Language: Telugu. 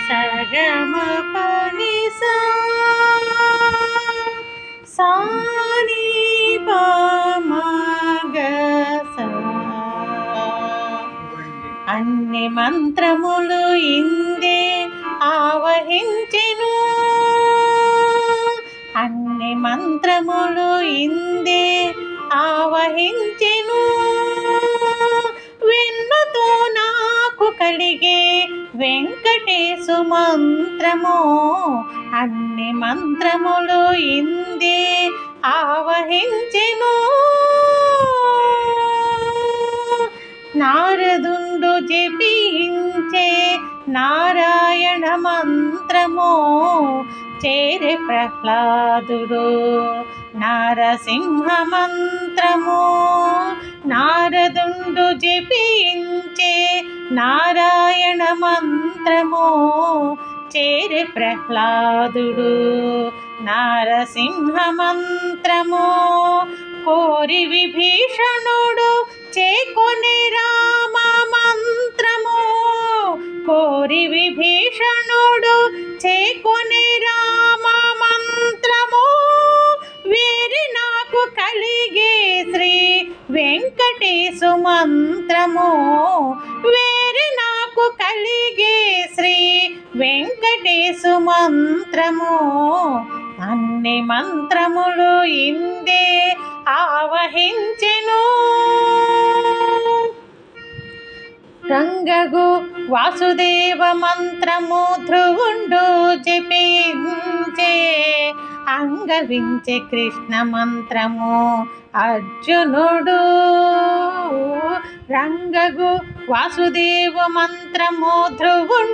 సగమ పని సాని పమగ అన్ని మంత్రములు ఇందే ఆవహించెను, అన్ని మంత్రములు ఇందే ఆవహించెను. వెన్నుతో నాకు కలిగే వెంకటేశు మంత్రము, అన్ని మంత్రములు ఇందే ఆవహించెను. నారదుండు జపించే నారాయణ మంత్రము, చేరే ప్రహ్లాదుడు నారసింహ మంత్రము. నారదుండు జపించే నారాయణ మంత్రము, చేరే ప్రహ్లాదుడు నారసింహ మంత్రము. కోరి విభీషణుడు చేకొని రామ మంత్రము, కోరి విభీషణుడు చేకొని రామ మంత్రము. వీరి నాకు కలిగే శ్రీ వెంకటేశు మంత్రము, వీరి నాకు కలిగే శ్రీ వెంకటేశు మంత్రము. అన్ని మంత్రములు ఇందే ఆవహించెను. రంగగు వాసుదేవ మంత్రము ధ్రువుండు జపించే, అంగవించే కృష్ణ మంత్రము అర్జునుడు. రంగగు వాసుదేవ మంత్రము ధ్రువుండు